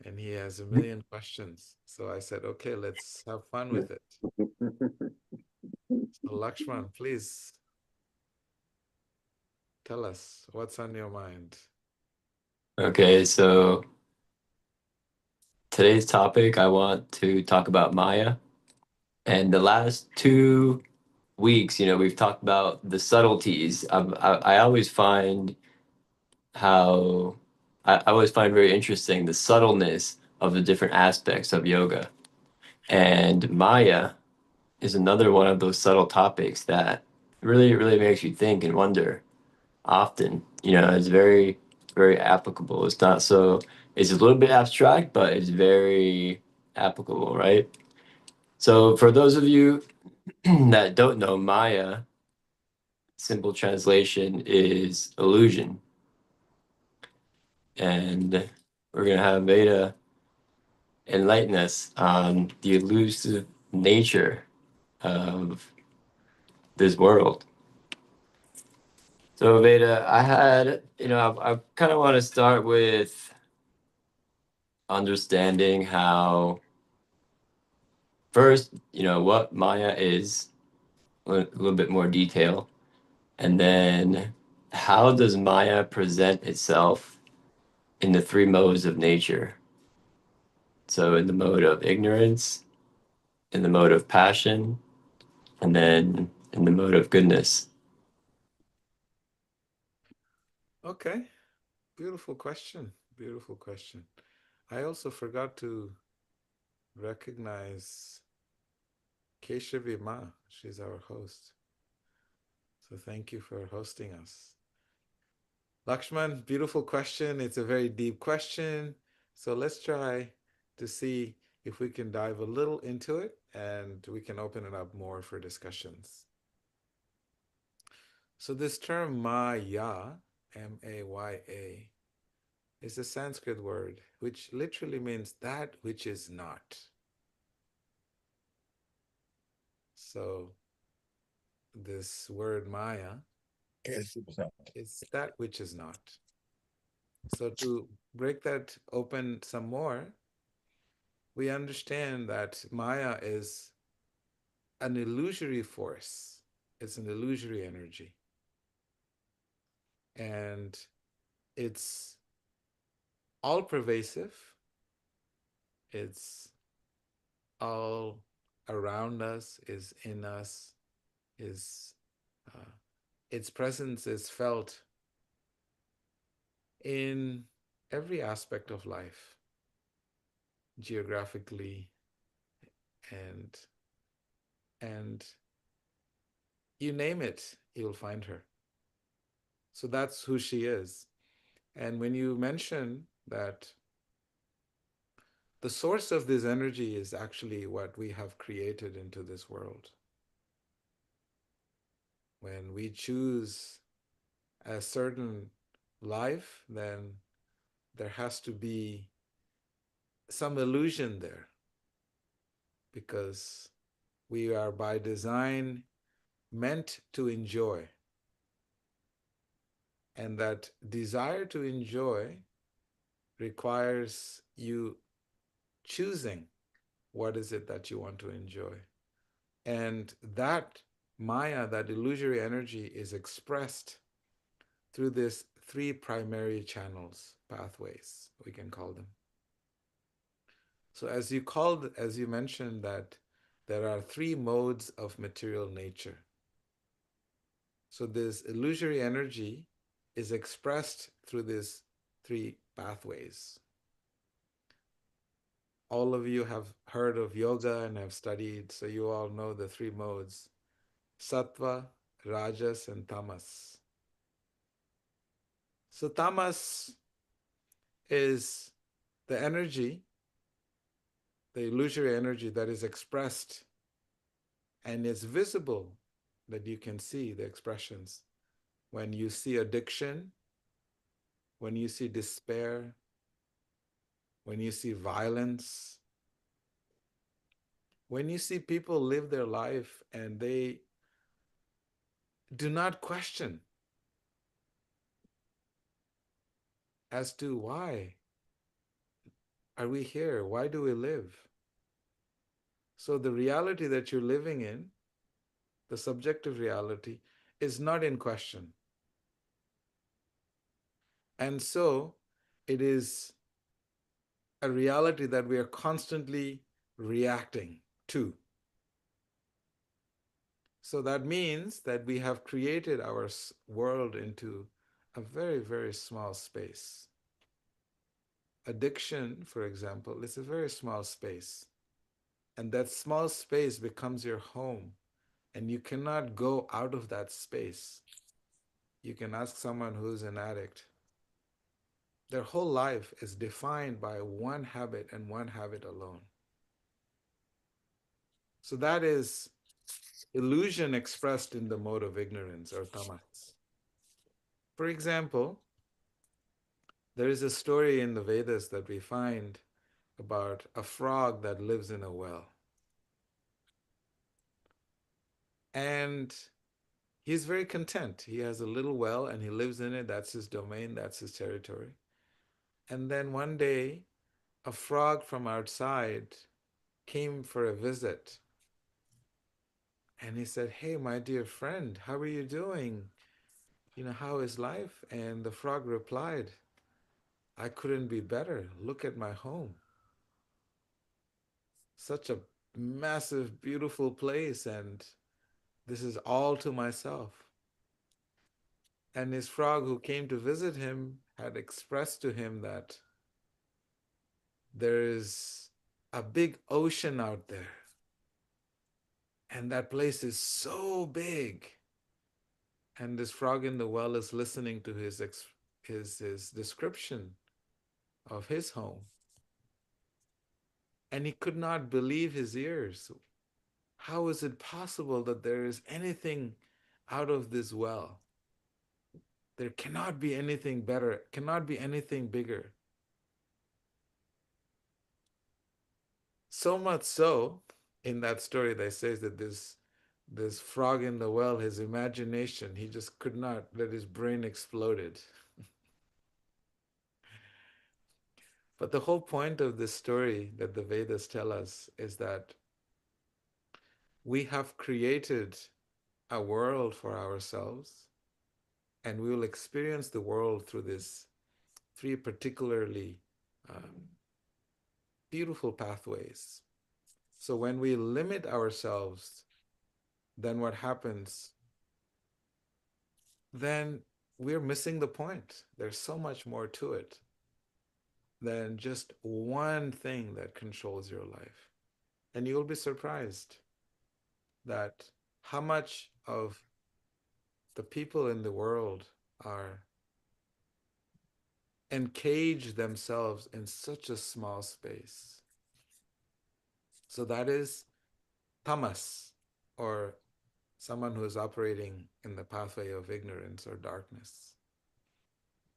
and he has a million questions. So I said, okay, let's have fun with it. So Lakshman, please tell us what's on your mind. Okay, so today's topic, I want to talk about Maya. And the last 2 weeks, we've talked about the subtleties. I always find how I always find very interesting the subtleness of the different aspects of yoga. And Maya is another one of those subtle topics that really, really makes you think and wonder often. It's very, very applicable. It's a little bit abstract, but it's very applicable, right? So for those of you that don't know, Maya, simple translation is illusion. And we're going to have Veda enlighten us on the elusive nature of this world. So Veda, I kind of want to start with understanding how first, what Maya is, a little bit more detail, and then how does Maya present itself in the three modes of nature? So in the mode of ignorance, in the mode of passion, and then in the mode of goodness. Okay, beautiful question. Beautiful question. I also forgot to recognize Keshavi Ma. She's our host. So thank you for hosting us. Lakshman, beautiful question. It's a very deep question. So let's try to see if we can dive a little into it and we can open it up more for discussions. So this term Maya, Maya, is a Sanskrit word which literally means that which is not. So this word Maya is that which is not. So to break that open some more, we understand that Maya is an illusory force. It's an illusory energy. And it's all pervasive. It's all around us, is in us, is uh, its presence is felt in every aspect of life, geographically, and and you name it, you'll find her. So that's who she is. And when you mention that the source of this energy is actually what we have created into this world, when we choose a certain life, then there has to be some illusion there because we are by design meant to enjoy. And that desire to enjoy requires you choosing what is it that you want to enjoy. And that Maya, that illusory energy, is expressed through these three primary channels, pathways, we can call them. So as you mentioned that there are three modes of material nature. So this illusory energy is expressed through these three pathways. All of you have heard of yoga and have studied, so you all know the three modes: sattva, rajas, and tamas. So tamas is the energy, the illusory energy that is expressed and is visible, that you can see the expressions when you see addiction, when you see despair, when you see violence, when you see people live their life and they do not question as to why are we here? Why do we live? So the reality that you're living in, the subjective reality, is not in question. And so it is a reality that we are constantly reacting to. So that means that we have created our world into a very, very small space. Addiction, for example, is a very small space. And that small space becomes your home. And you cannot go out of that space. You can ask someone who's an addict. Their whole life is defined by one habit and one habit alone. So that is illusion expressed in the mode of ignorance or tamas. For example, there is a story in the Vedas that we find about a frog that lives in a well. And he's very content. He has a little well and he lives in it. That's his domain, that's his territory. And then one day, a frog from outside came for a visit. And he said, "Hey, my dear friend, how are you doing? How is life?" And the frog replied, "I couldn't be better. Look at my home. Such a massive, beautiful place, and this is all to myself." And his frog, who came to visit him, had expressed to him that there is a big ocean out there, and that place is so big. And this frog in the well is listening to his description of his home, and he could not believe his ears. How is it possible that there is anything out of this well? There cannot be anything better, cannot be anything bigger. So much so, in that story, that says that this frog in the well, his imagination, he just could not let his brain exploded. But the whole point of this story that the Vedas tell us is that we have created a world for ourselves, and we will experience the world through these three particularly um, beautiful pathways. So when we limit ourselves, then what happens? Then we're missing the point. There's so much more to it than just one thing that controls your life. And you'll be surprised that how much of the people in the world are encaged themselves in such a small space. So that is tamas, or someone who is operating in the pathway of ignorance or darkness.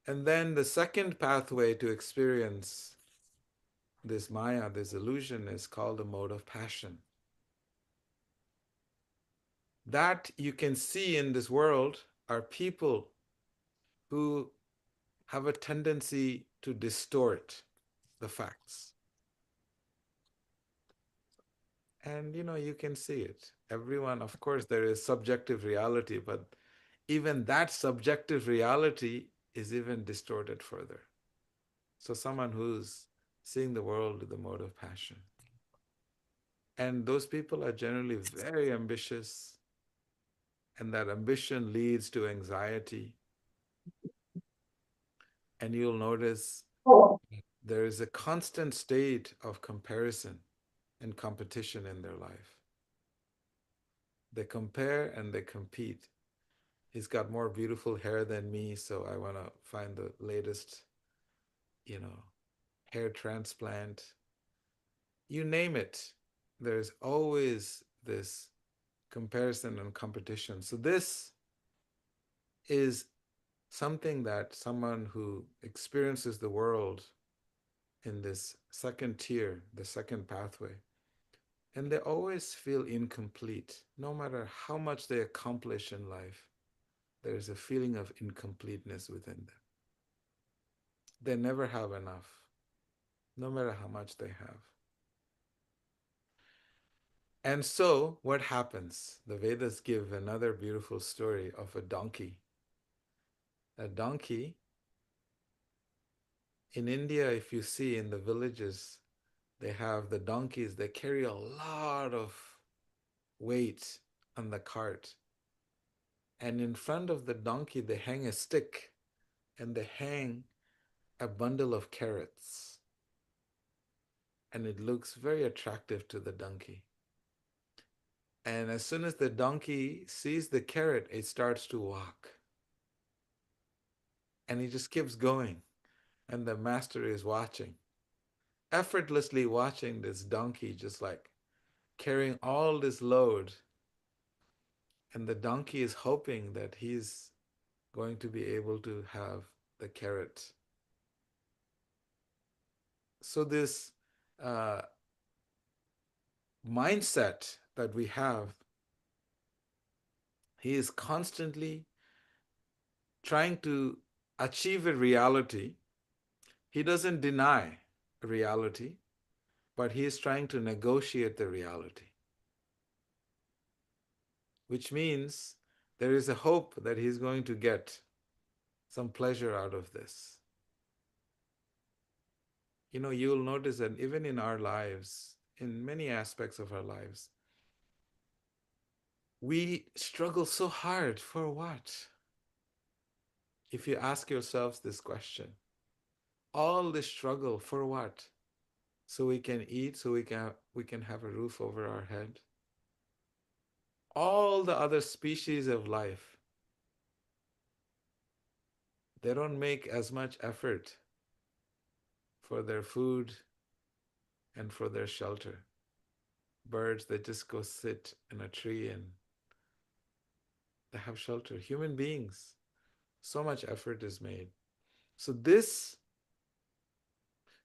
And then the second pathway to experience this maya, this illusion, is called the mode of passion. That you can see in this world are people who have a tendency to distort the facts. And you can see it. Everyone, of course, there is subjective reality, but even that subjective reality is even distorted further. So someone who's seeing the world with the mode of passion. And those people are generally very ambitious, and that ambition leads to anxiety. And you'll notice there is a constant state of comparison and competition in their life. They compare and they compete. He's got more beautiful hair than me, so I want to find the latest, you know, hair transplant. You name it. There's always this comparison and competition. So this is something that someone who experiences the world in this second tier, the second pathway, and they always feel incomplete. No matter how much they accomplish in life, there's a feeling of incompleteness within them. They never have enough. no matter how much they have. And so, what happens? The Vedas give another beautiful story of a donkey. A donkey in India, if you see in the villages, they have the donkeys, they carry a lot of weight on the cart. And in front of the donkey, they hang a stick and they hang a bundle of carrots. And it looks very attractive to the donkey. And as soon as the donkey sees the carrot, it starts to walk. And he just keeps going. And the master is watching, effortlessly watching this donkey just like carrying all this load. And the donkey is hoping that he's going to be able to have the carrot. So, this uh, mindset that we have, he is constantly trying to achieve a reality. He doesn't deny reality, but he is trying to negotiate the reality, which means there is a hope that he's going to get some pleasure out of this. You know, you'll notice that even in our lives, in many aspects of our lives, we struggle so hard for what? If you ask yourselves this question, all this struggle for what? So we can eat, so we can have a roof over our head. All the other species of life, they don't make as much effort for their food and for their shelter. Birds, they just go sit in a tree and they have shelter. Human beings, so much effort is made. So this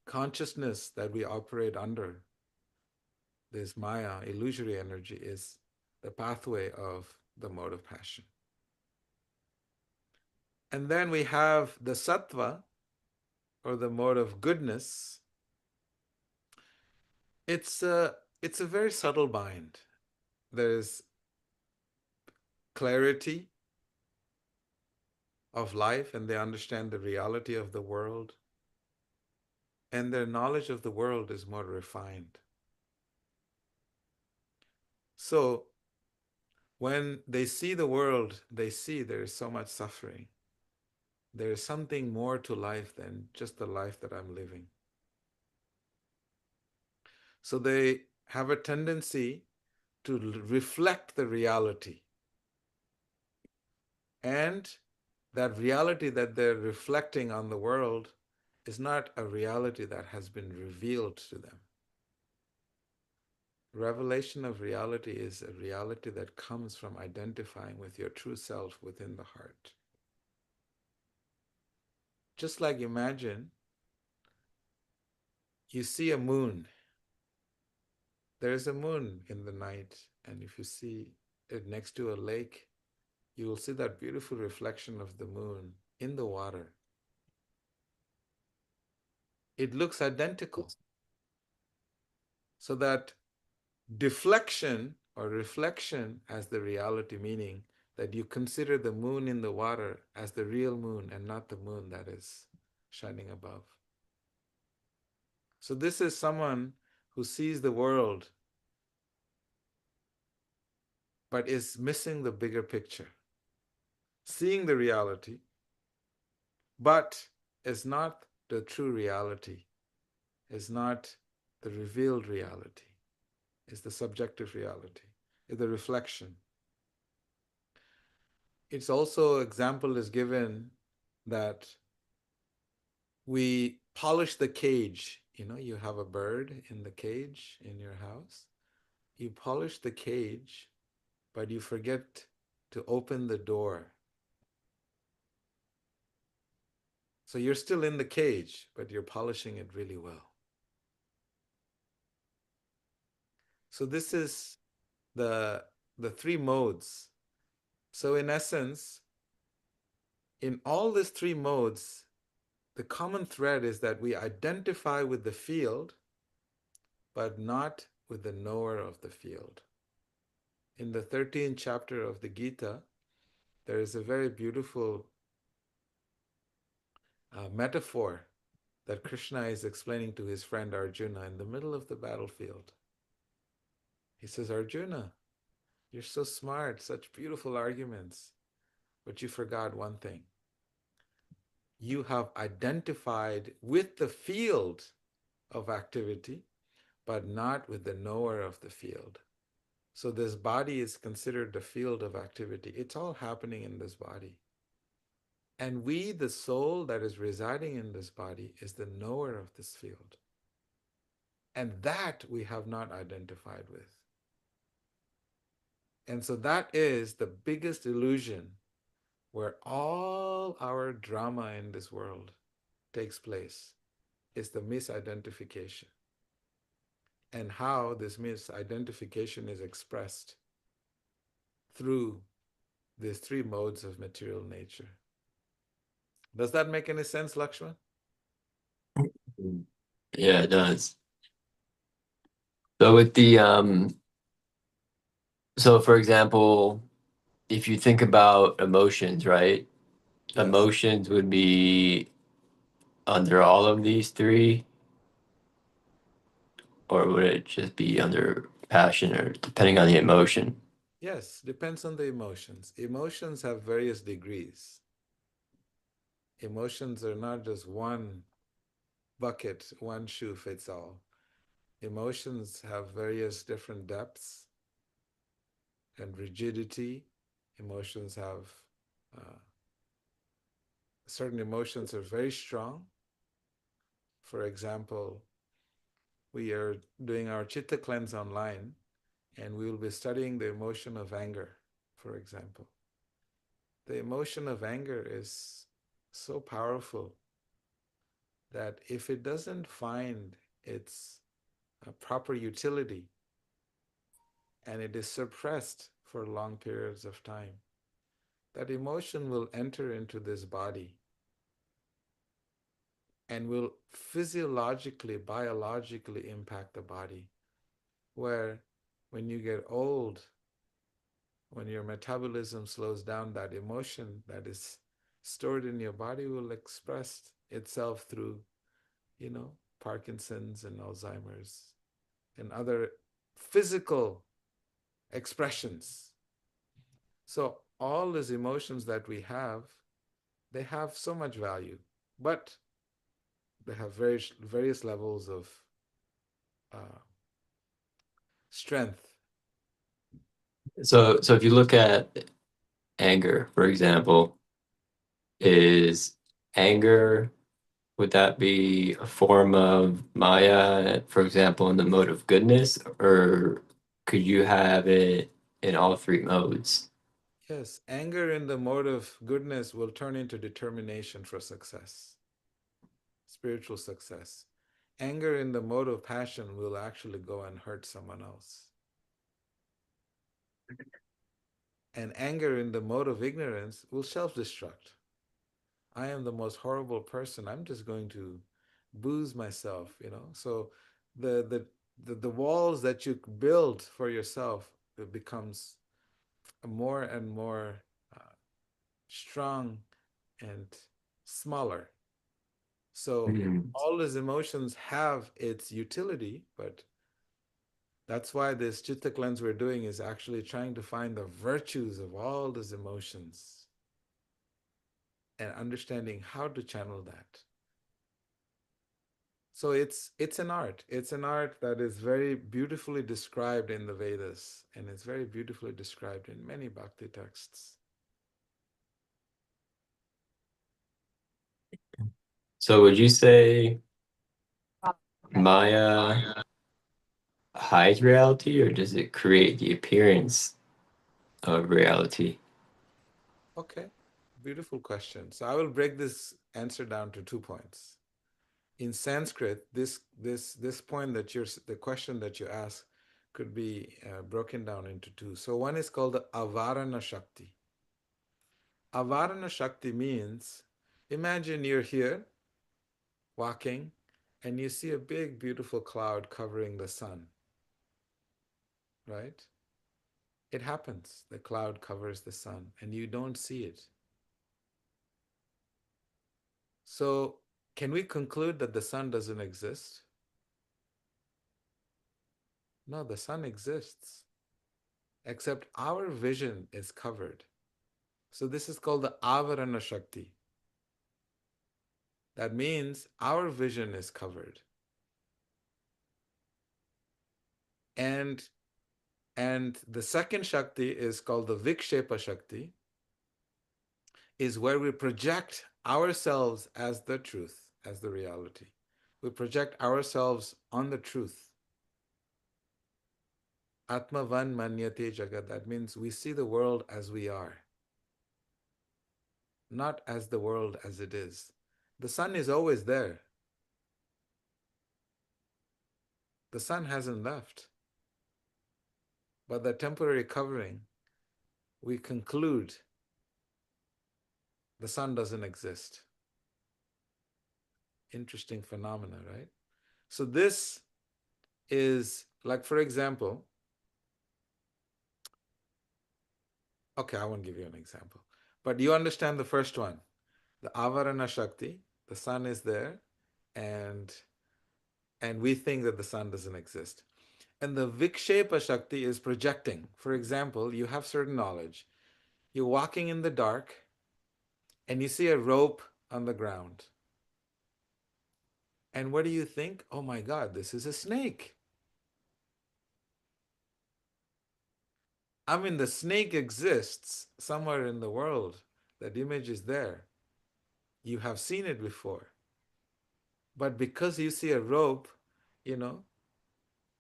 consciousness that we operate under, this Maya, illusory energy, is the pathway of the mode of passion. And then we have the Sattva, or the mode of goodness. It's a very subtle mind. There's clarity of life, and they understand the reality of the world, and their knowledge of the world is more refined. So when they see the world, they see there is so much suffering. There is something more to life than just the life that I'm living. So they have a tendency to reflect the reality. And that reality that they're reflecting on the world is not a reality that has been revealed to them. Revelation of reality is a reality that comes from identifying with your true self within the heart. Just like imagine you see a moon. There is a moon in the night, and if you see it next to a lake, you will see that beautiful reflection of the moon in the water. It looks identical. So that deflection or reflection as the reality, meaning that you consider the moon in the water as the real moon and not the moon that is shining above. So, this is someone who sees the world but is missing the bigger picture, seeing the reality, but is not the true reality, is not the revealed reality, is the subjective reality, is the reflection. It's also example is given that we polish the cage. You know, you have a bird in the cage in your house. You polish the cage, but you forget to open the door. So you're still in the cage, but you're polishing it really well. So this is the the three modes. So in essence, in all these three modes, The common thread is that we identify with the field, but not with the knower of the field. In the 13th chapter of the Gita, there is a very beautiful metaphor that Krishna is explaining to his friend Arjuna in the middle of the battlefield. He says, Arjuna, you're so smart, such beautiful arguments, but you forgot one thing. You have identified with the field of activity, but not with the knower of the field. So this body is considered the field of activity. It's all happening in this body. And we, the soul that is residing in this body, is the knower of this field. And that we have not identified with. And so that is the biggest illusion where all our drama in this world takes place, is the misidentification. And how this misidentification is expressed through these three modes of material nature. Does that make any sense, Lakshman? Yeah, it does. So with the so for example, if you think about emotions, right? Yes. Emotions would be under all of these three, or would it just be under passion or depending on the emotion? Yes, depends on the emotions. Emotions have various degrees. Emotions are not just one bucket, one shoe fits all. Emotions have various different depths and rigidity. Emotions have uh, certain emotions are very strong. For example, we are doing our chitta cleanse online, and we will be studying the emotion of anger, for example. The emotion of anger is so powerful that if it doesn't find its proper utility and it is suppressed for long periods of time, that emotion will enter into this body and will physiologically, biologically impact the body. Where when you get old, when your metabolism slows down, that emotion that is stored in your body will express itself through, you know, Parkinson's and Alzheimer's and other physical expressions. So all these emotions that we have, they have so much value, but they have various levels of uh, strength. So if you look at anger, for example, is anger, would that be a form of Maya, for example, in the mode of goodness, or could you have it in all three modes? Yes, anger in the mode of goodness will turn into determination for success, spiritual success. Anger in the mode of passion will actually go and hurt someone else. And anger in the mode of ignorance will self destruct. I am the most horrible person. I'm just going to booze myself, you know. So the the the walls that you build for yourself, it becomes more and more uh, strong and smaller. So Mm. all these emotions have its utility, but that's why this chitta cleanse we're doing is actually trying to find the virtues of all these emotions and understanding how to channel that. So it's an art. It's an art that is very beautifully described in the Vedas, and it's very beautifully described in many bhakti texts. So would you say Maya hides reality, or does it create the appearance of reality? Okay, beautiful question. So I will break this answer down to 2 points. In Sanskrit, this point that you're the question that you ask could be broken down into two. So one is called the avarana shakti. Avarana shakti means, imagine you're here walking, and you see a big, beautiful cloud covering the sun, right? It happens. The cloud covers the sun, and you don't see it. So, can we conclude that the sun doesn't exist? No, the sun exists, except our vision is covered. So, this is called the Avarana Shakti. That means our vision is covered. And the second Shakti is called the Vikshepa Shakti, is where we project ourselves as the truth, as the reality. We project ourselves on the truth. Atmavan manyate jagat. That means we see the world as we are, not as the world as it is. The sun is always there. The sun hasn't left. But the temporary covering, we conclude the sun doesn't exist. Interesting phenomena, right? So this is like, for example, okay, I won't give you an example, but you understand the first one, the Avarana Shakti, the sun is there, and we think that the sun doesn't exist. And the Vikshepa Shakti is projecting. For example, you have certain knowledge. You're walking in the dark and you see a rope on the ground. And what do you think? Oh my God, this is a snake. I mean, the snake exists somewhere in the world. That image is there. You have seen it before. But because you see a rope, you know,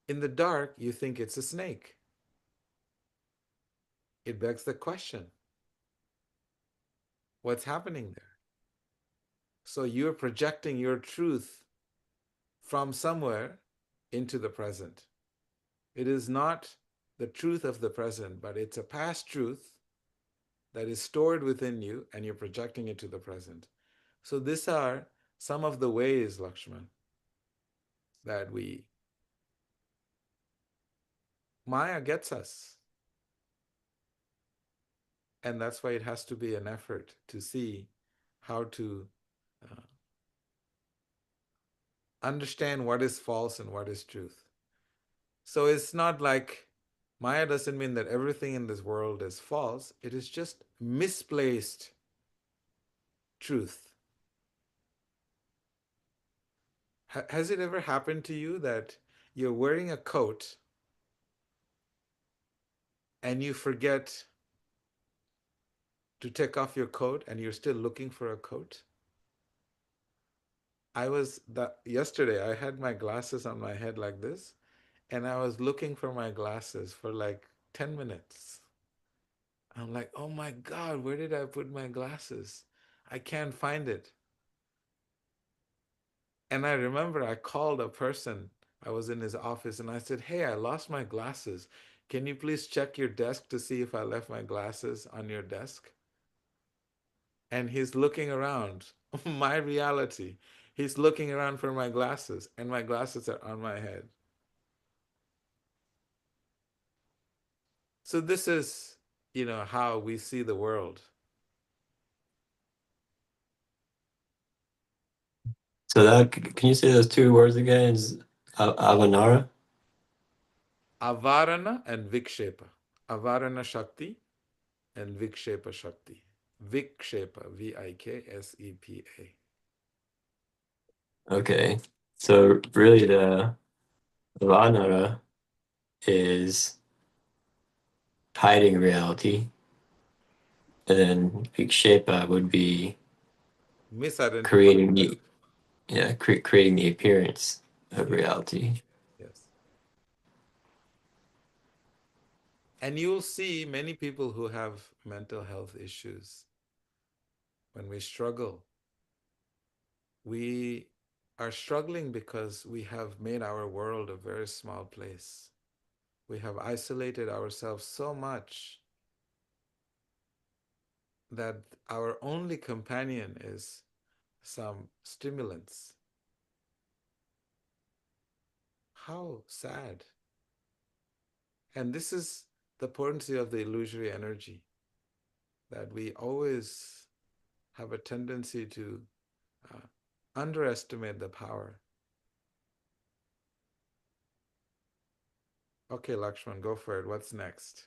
in the dark, you think it's a snake. It begs the question, what's happening there? So you're projecting your truth from somewhere into the present. It is not the truth of the present, but it's a past truth that is stored within you and you're projecting it to the present. So these are some of the ways, Lakshman, that Maya gets us. And that's why it has to be an effort to see how to uh, understand what is false and what is truth. So it's not like Maya doesn't mean that everything in this world is false. It is just misplaced truth. Has it ever happened to you that you're wearing a coat and you forget to take off your coat and you're still looking for a coat? I was that yesterday I had my glasses on my head like this and I was looking for my glasses for like 10 minutes. I'm like, "Oh my God, where did I put my glasses? I can't find it." And I remember I called a person. I was in his office and I said, "Hey, I lost my glasses. Can you please check your desk to see if I left my glasses on your desk?" And he's looking around. My reality. He's looking around for my glasses, and my glasses are on my head. So this is, how we see the world. So that can you say those two words again? Is Avanara? Avarana and Vikshepa. Avarana Shakti and Vikshepa Shakti. Vikshepa, Viksepa. Okay. So really the Avanara is hiding reality, and then Vikshepa would be Misidentifying. creating the creating the appearance of Yes, reality. yes. And you'll see many people who have mental health issues. When we struggle, we are struggling because we have made our world a very small place. We have isolated ourselves so much that our only companion is some stimulants. How sad. And this is the potency of the illusory energy, that we always have a tendency to uh, underestimate the power. Okay, Lakshman, go for it. What's next?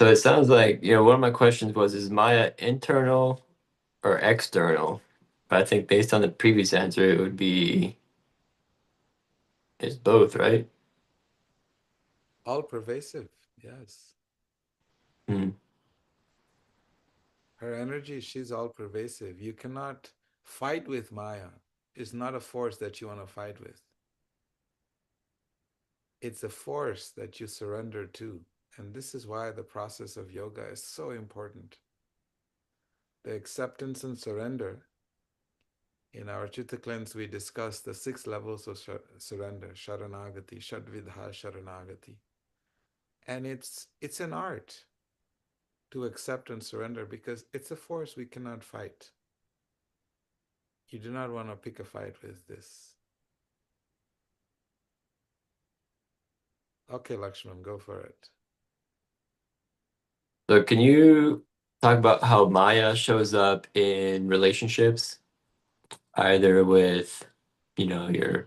So it sounds like, one of my questions was, is Maya internal or external? But I think based on the previous answer, it would be it's both, right? All pervasive, yes. Hmm. Her energy, she's all pervasive. You cannot fight with Maya. It's not a force that you want to fight with. It's a force that you surrender to. And this is why the process of yoga is so important. The acceptance and surrender. In our Chitta cleanse, we discuss the 6 levels of surrender, Sharanagati, Shadvidha Sharanagati. And it's an art to accept and surrender because it's a force we cannot fight. You do not want to pick a fight with this. Okay, Lakshman, go for it. So can you talk about how Maya shows up in relationships, either with, your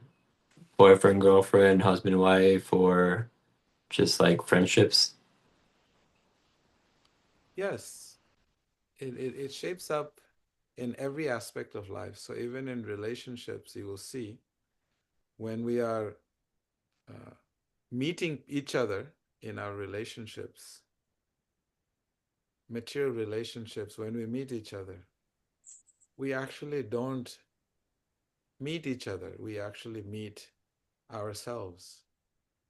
boyfriend, girlfriend, husband, wife, or just like friendships? Yes, it shapes up in every aspect of life. So even in relationships, you will see when we are uh, meeting each other in our relationships, material relationships, when we meet each other, we actually don't meet each other. We actually meet ourselves.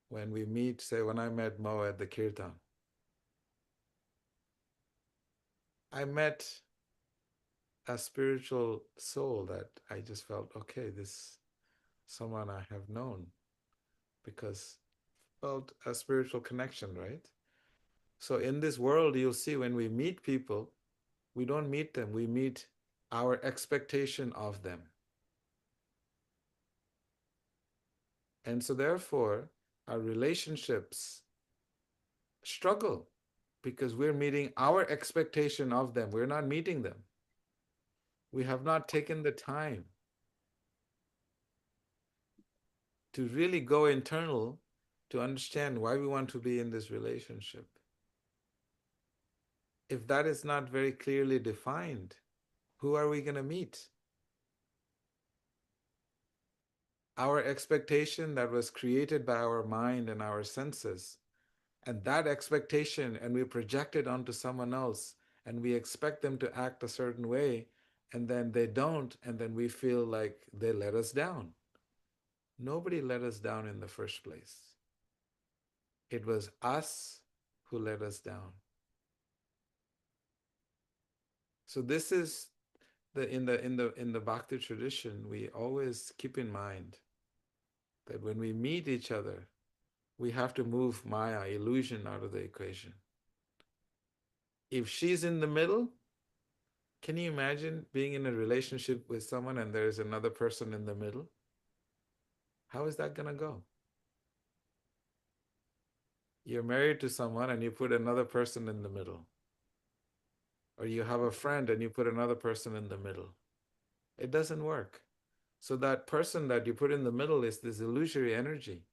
When we meet, say, when I met Mo at the Kirtan, I met a spiritual soul that I just felt, okay, this someone I have known because felt a spiritual connection, right? So in this world, you'll see when we meet people, we don't meet them, we meet our expectation of them. And so therefore, our relationships struggle because we're meeting our expectation of them. We're not meeting them. We have not taken the time to really go internal to understand why we want to be in this relationship. If that is not very clearly defined, who are we going to meet? Our expectation that was created by our mind and our senses, and that expectation, and we project it onto someone else, and we expect them to act a certain way, and then they don't, and then we feel like they let us down. Nobody let us down in the first place. It was us who let us down. So this is the Bhakti tradition, we always keep in mind that when we meet each other, we have to move Maya, illusion, out of the equation. If she's in the middle, can you imagine being in a relationship with someone and there's another person in the middle? How is that going to go? You're married to someone and you put another person in the middle. Or you have a friend and you put another person in the middle. It doesn't work. So that person that you put in the middle is this illusory energy,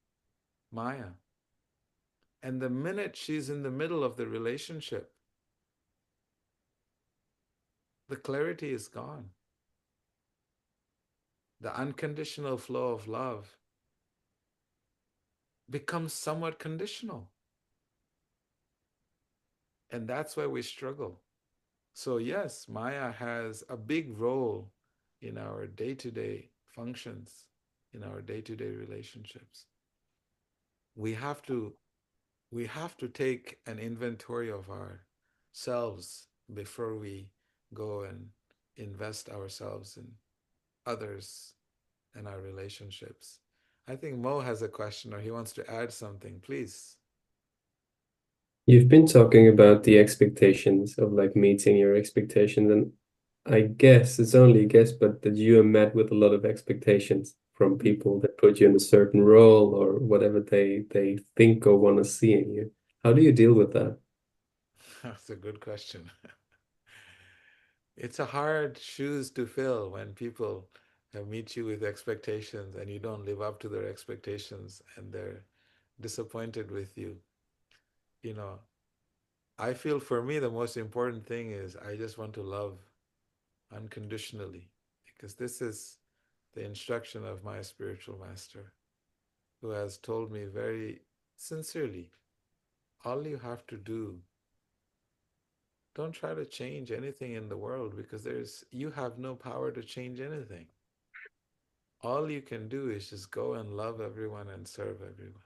Maya. And the minute she's in the middle of the relationship, the clarity is gone. The unconditional flow of love becomes somewhat conditional. And that's why we struggle. So, yes, Maya has a big role in our day to day functions, in our day to day relationships. We have to we have to take an inventory of ourselves before we go and invest ourselves in others and our relationships. I think Mo has a question or he wants to add something. Please. You've been talking about the expectations of like meeting your expectations, and I guess it's only a guess, but that you are met with a lot of expectations. from people that put you in a certain role or whatever they think or want to see in you. How do you deal with that? That's a good question. It's a hard shoes to fill when people meet you with expectations and you don't live up to their expectations and they're disappointed with you. You know, I feel for me the most important thing is I just want to love unconditionally because this is the instruction of my spiritual master who has told me very sincerely, all you have to do, don't try to change anything in the world because you have no power to change anything. All you can do is just go and love everyone and serve everyone.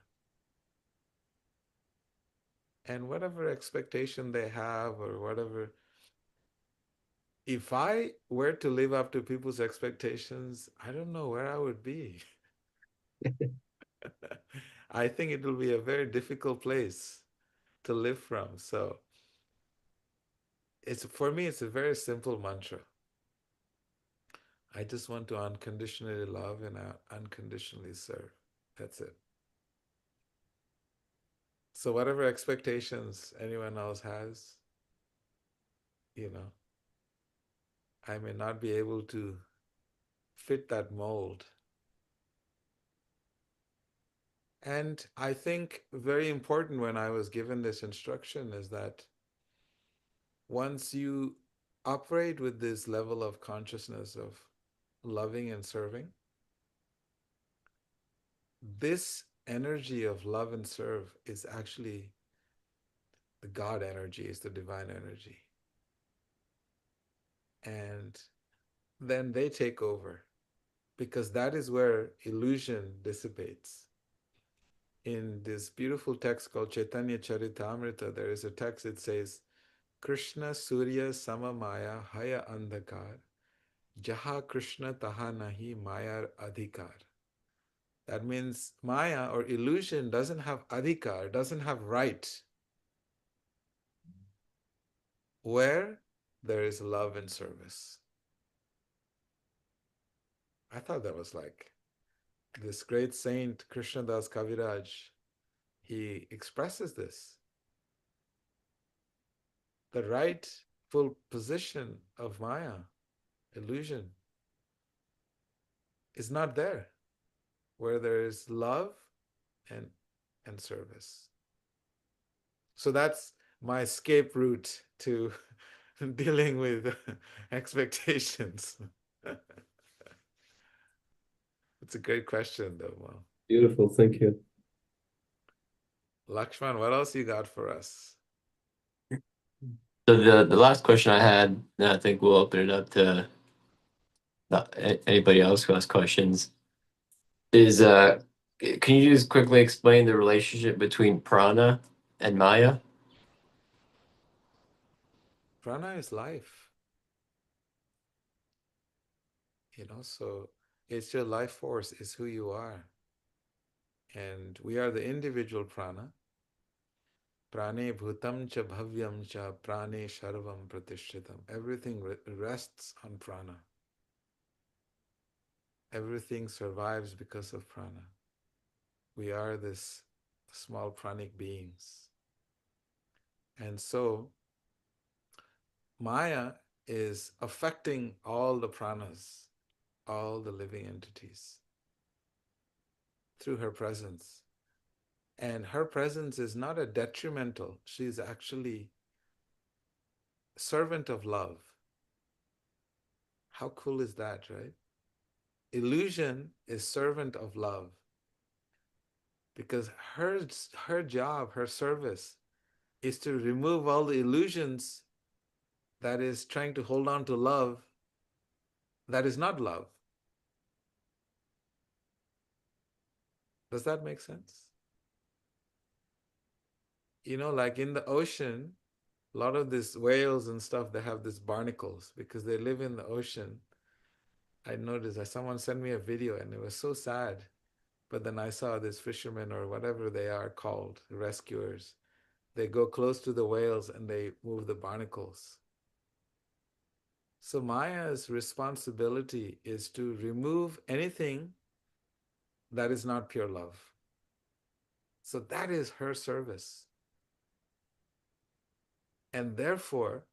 And whatever expectation they have or whatever, if I were to live up to people's expectations, I don't know where I would be. I think it will be a very difficult place to live from. So it's for me, it's a very simple mantra. I just want to unconditionally love and unconditionally serve. That's it. So whatever expectations anyone else has, you know, I may not be able to fit that mold. And I think very important when I was given this instruction is that once you operate with this level of consciousness of loving and serving, this energy of love and serve is actually the God energy, is the divine energy. And then they take over because that is where illusion dissipates. In this beautiful text called Chaitanya Charitamrita, there is a text that says, Krishna Surya Sama Maya Haya Andhakar, Jaha Krishna Taha Nahi Mayar Adhikar. That means Maya or illusion doesn't have adhikar, doesn't have right, where there is love and service. I thought that was like this great saint, Krishnadas Kaviraj, he expresses this. The rightful position of Maya, illusion, is not there, where there is love and, and service. So that's my escape route to dealing with expectations. It's a great question, though. Well, Beautiful, thank you. Lakshman, what else you got for us? So the last question I had, and I think we'll open it up to anybody else who has questions, is can you just quickly explain the relationship between prana and maya? Prana is life, so it's your life force, it's who you are. And we are the individual prana. Prane bhutam cha bhavyam cha prane sharvam pratishritam. Everything rests on prana. Everything survives because of prana. We are this small pranic beings. And so Maya is affecting all the pranas, all the living entities through her presence. And her presence is not a detrimental, she's actually servant of love. How cool is that, right? Illusion is servant of love because her job, her service is to remove all the illusions that is trying to hold on to love that is not love. Does that make sense? Like in the ocean, a lot of these whales and stuff, they have these barnacles because they live in the ocean. I noticed that someone sent me a video and it was so sad. But then I saw these fishermen or whatever they are called, rescuers. They go close to the whales and they move the barnacles. So Maya's responsibility is to remove anything that is not pure love. So that is her service. And therefore,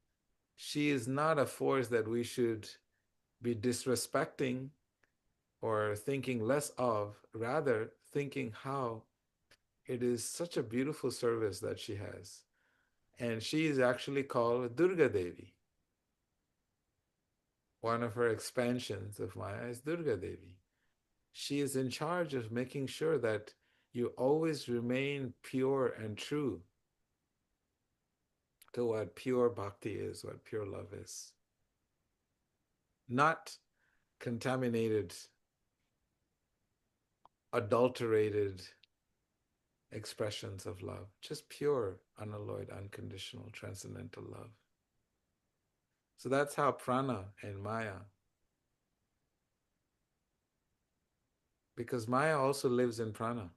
she is not a force that we should be disrespecting or thinking less of, rather, thinking how it is such a beautiful service that she has. And she is actually called Durga Devi. One of her expansions of Maya is Durga Devi. She is in charge of making sure that you always remain pure and true to what pure bhakti is, what pure love is. Not contaminated, adulterated expressions of love, just pure, unalloyed, unconditional, transcendental love. So that's how prana and maya, because maya also lives in prana.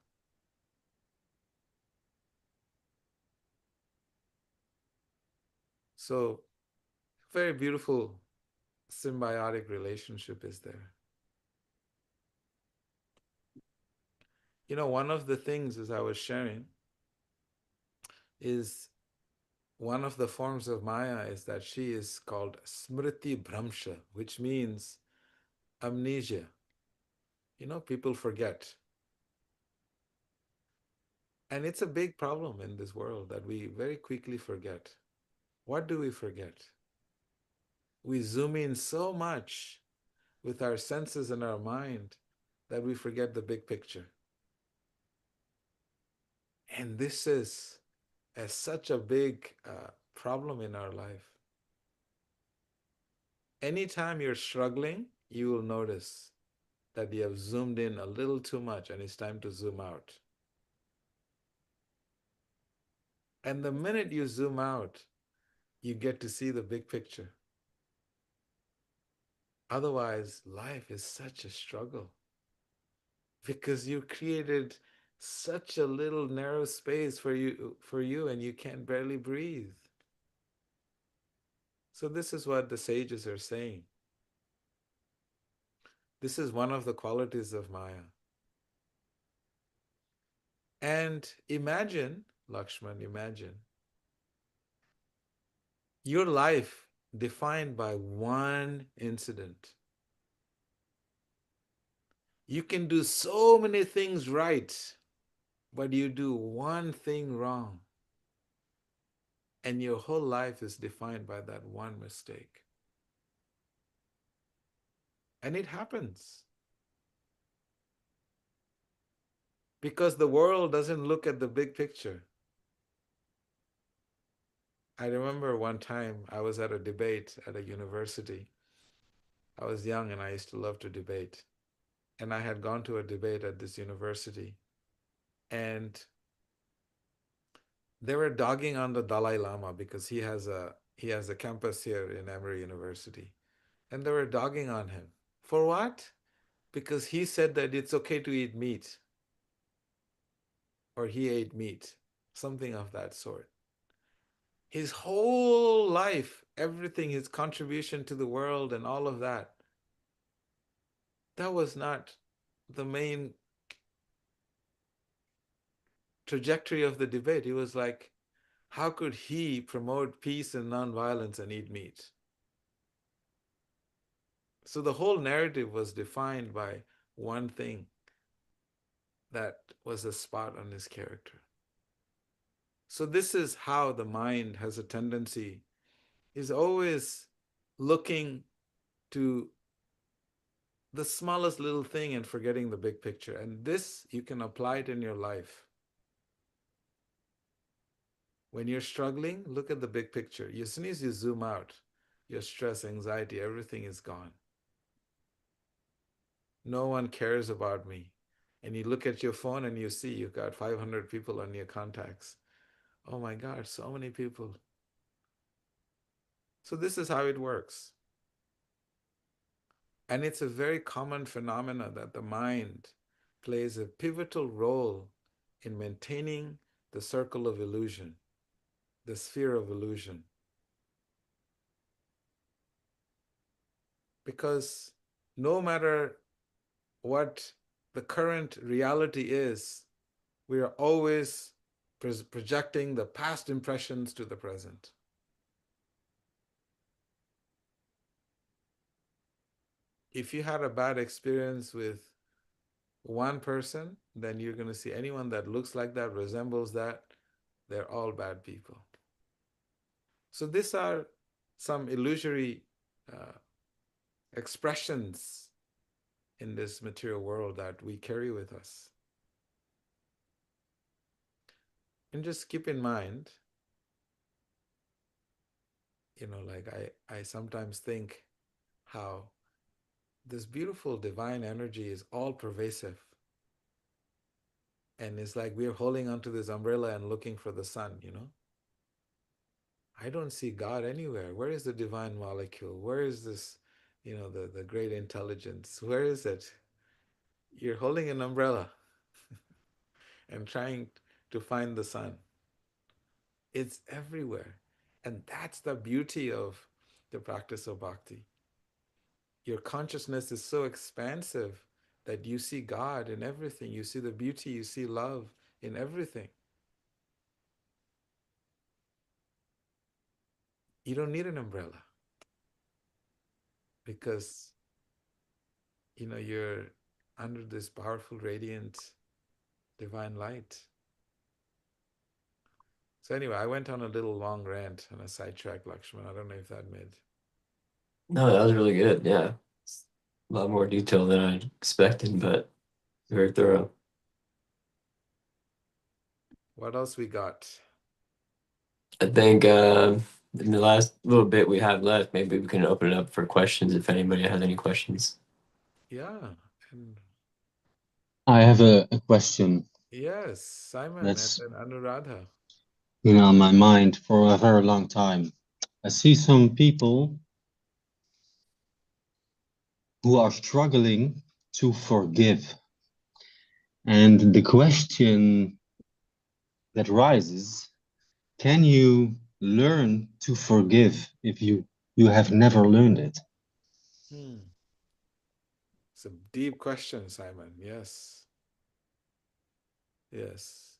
So, very beautiful symbiotic relationship is there. You know, one of the things, as I was sharing, is one of the forms of Maya is that she is called Smriti Bhramsha, which means amnesia. You know, people forget. And it's a big problem in this world that we very quickly forget. What do we forget? We zoom in so much with our senses and our mind that we forget the big picture. And this is such a big problem in our life. Anytime you're struggling, you will notice that you have zoomed in a little too much and it's time to zoom out. And the minute you zoom out, you get to see the big picture. Otherwise, life is such a struggle because you created such a little narrow space for you and you can barely breathe. So this is what the sages are saying. This is one of the qualities of Maya. And imagine, Lakshman, imagine your life defined by one incident. You can do so many things right, but you do one thing wrong. And your whole life is defined by that one mistake. And it happens because the world doesn't look at the big picture. I remember one time I was at a debate at a university. I was young and I used to love to debate. And I had gone to a debate at this university. And they were dogging on the Dalai Lama because he has a campus here in Emory University. And they were dogging on him. For what? Because he said that it's okay to eat meat, or he ate meat, something of that sort. His whole life, everything, his contribution to the world and all of that, that was not the main trajectory of the debate. He was like, how could he promote peace and nonviolence and eat meat? So the whole narrative was defined by one thing that was a spot on his character. So this is how the mind has a tendency, is always looking to the smallest little thing and forgetting the big picture. And this, you can apply it in your life. When you're struggling, look at the big picture. As soon as you zoom out, your stress, anxiety, everything is gone. No one cares about me. And you look at your phone and you see you've got 500 people on your contacts. Oh my God, so many people. So this is how it works. And it's a very common phenomena that the mind plays a pivotal role in maintaining the circle of illusion, the sphere of illusion. Because no matter what the current reality is we are always projecting the past impressions to the present. If you had a bad experience with one person, then you're going to see anyone that looks like that, resembles that, they're all bad people. So these are some illusory uh, expressions in this material world that we carry with us. And just keep in mind, like I sometimes think how this beautiful divine energy is all pervasive. And it's like we're holding onto this umbrella and looking for the sun. I don't see God anywhere. Where is the divine molecule? Where is this, the great intelligence? Where is it? You're holding an umbrella and trying to find the sun. It's everywhere. And that's the beauty of the practice of bhakti. Your consciousness is so expansive that you see God in everything. You see the beauty, you see love in everything. You don't need an umbrella because you're under this powerful, radiant, divine light. So anyway, I went on a little long rant on a sidetrack, Lakshman. I don't know if that made. No, that was really good. Yeah. A lot more detail than I expected, but very thorough. What else we got? I think in the last little bit we have left, maybe we can open it up for questions if anybody has any questions. Yeah. And I have a question yes, Simon and that's then Anuradha. been on my mind for a very long time. I see some people who are struggling to forgive. And the question that rises, can you learn to forgive if you have never learned it? Hmm. It's a deep question, Simon. Yes. Yes.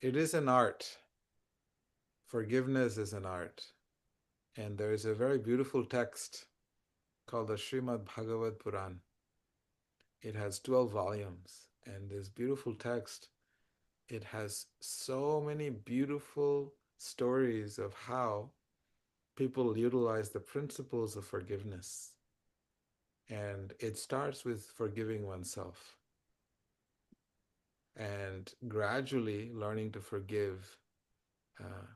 It is an art. Forgiveness is an art. And there is a very beautiful text called the Srimad Bhagavad Puran. It has 12 volumes. And this beautiful text, it has so many beautiful stories of how people utilize the principles of forgiveness. And it starts with forgiving oneself and gradually learning to forgive uh,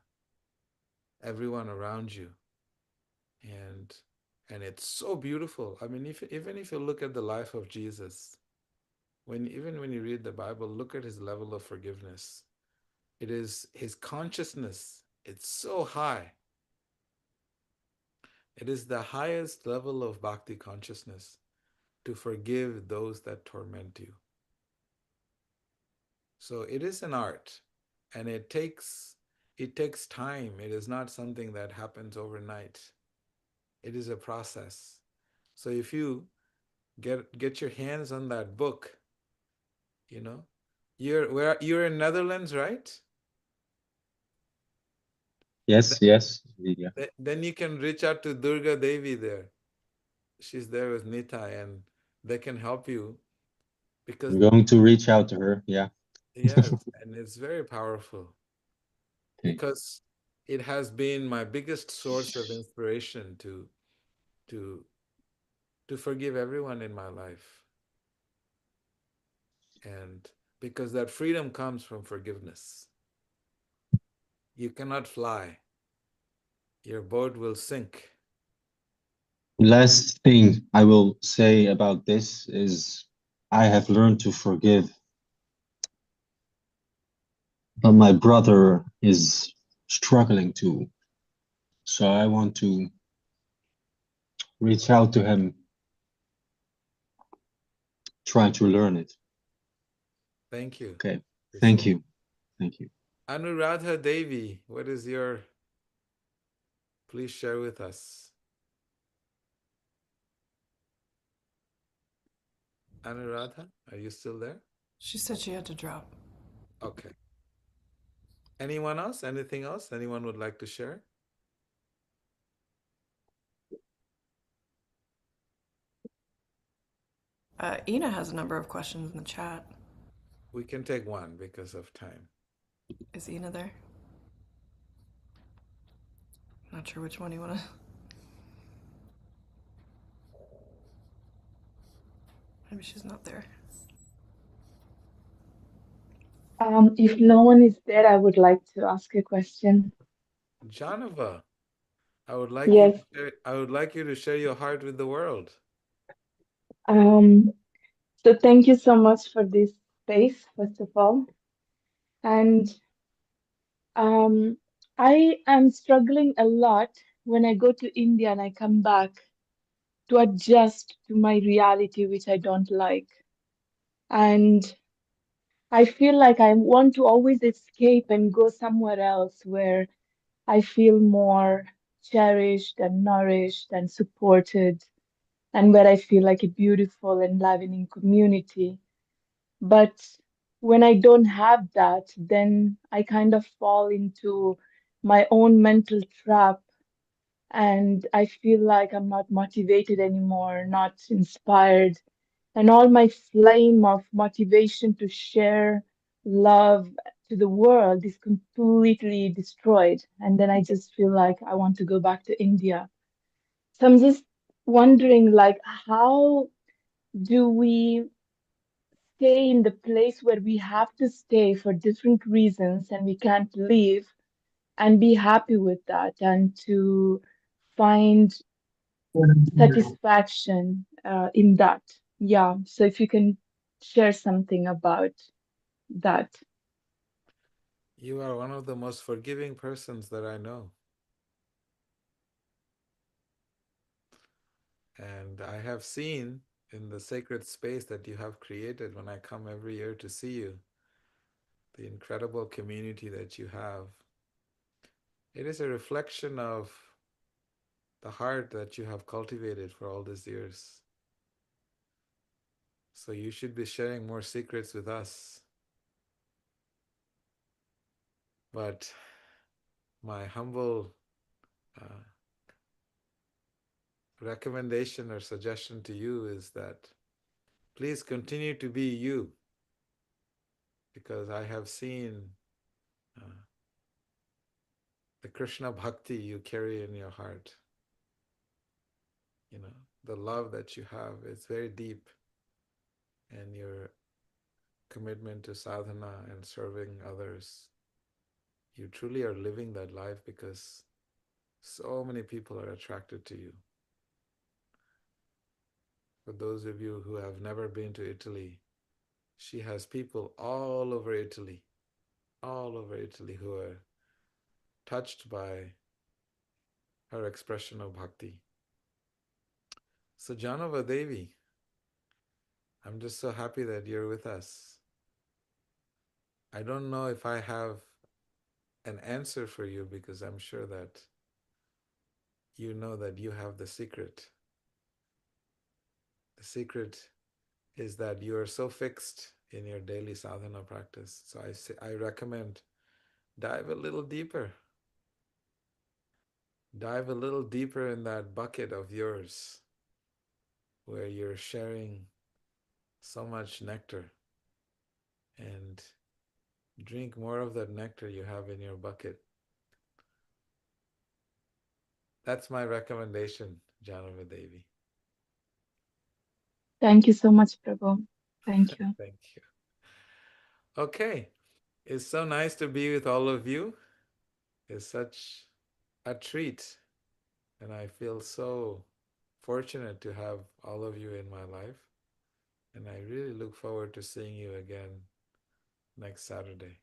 everyone around you. And it's so beautiful. I mean, even if you look at the life of Jesus, even when you read the Bible, look at his level of forgiveness. It is his consciousness. It's so high. It is the highest level of bhakti consciousness to forgive those that torment you. So it is an art, and it takes time. It is not something that happens overnight. It is a process. So if you get your hands on that book, you know, you're in Netherlands, right? Yes, yes, yeah. Then you can reach out to Durga Devi there. She's there with Nitai, and they can help you because I'm going to reach out to her. Yeah. yes, and it's very powerful Okay. because it has been my biggest source of inspiration to to forgive everyone in my life. And because that freedom comes from forgiveness. You cannot fly. Your boat will sink. Last thing I will say about this is I have learned to forgive, but my brother is struggling to. So I want to reach out to him, try to learn it. Thank you. Okay. Appreciate Thank it. you. Thank you. Anuradha Devi, what is your, please share with us. Anuradha, are you still there? She said she had to drop. Okay. Anyone else? Anything else? Anyone would like to share? Ina has a number of questions in the chat. We can take one because of time. Is Ina there? Not sure which one you want to. Maybe she's not there. If no one is there, I would like to ask a question. Janava, I would like you Yes. to share, I would like you to share your heart with the world. Um, so thank you so much for this space, first of all. And um, I am struggling a lot when I go to India and I come back to adjust to my reality, which I don't like. And I feel like I want to always escape and go somewhere else where I feel more cherished and nourished and supported, and where I feel like a beautiful, enlivening community. But when I don't have that, then I kind of fall into my own mental trap, and I feel like I'm not motivated anymore, not inspired, and all my flame of motivation to share love to the world is completely destroyed. And then I just feel like I want to go back to India. So I'm just wondering, like, how do we stay in the place where we have to stay for different reasons and we can't leave and be happy with that and to find satisfaction in that? Yeah. So if you can share something about that. You are one of the most forgiving persons that I know. And I have seen in the sacred space that you have created when I come every year to see you, the incredible community that you have. It is a reflection of the heart that you have cultivated for all these years. So you should be sharing more secrets with us. But my humble uh, recommendation or suggestion to you is that please continue to be you, because I have seen uh, the Krishna bhakti you carry in your heart. You know, the love that you have is very deep, and your commitment to sadhana and serving others. You truly are living that life because so many people are attracted to you. For those of you who have never been to Italy, she has people all over Italy who are touched by her expression of bhakti. So, Janava Devi, I'm just so happy that you're with us. I don't know if I have an answer for you because I'm sure that you know that you have the secret. The secret is that you are so fixed in your daily sadhana practice. So I recommend dive a little deeper. Dive a little deeper in that bucket of yours where you're sharing so much nectar, and drink more of that nectar you have in your bucket. That's my recommendation, Janava Devi. Thank you so much, Prabhu. Thank you. Thank you. Okay. It's so nice to be with all of you. It's such a treat. And I feel so fortunate to have all of you in my life. And I really look forward to seeing you again next Saturday.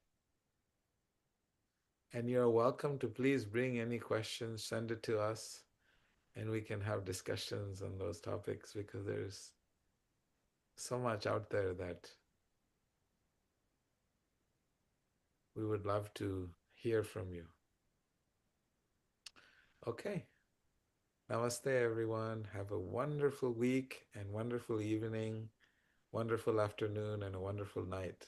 And you're welcome to please bring any questions, send it to us, and we can have discussions on those topics because there's so much out there that we would love to hear from you. Okay. Namaste, everyone. Have a wonderful week and wonderful evening. wonderful afternoon and a wonderful night.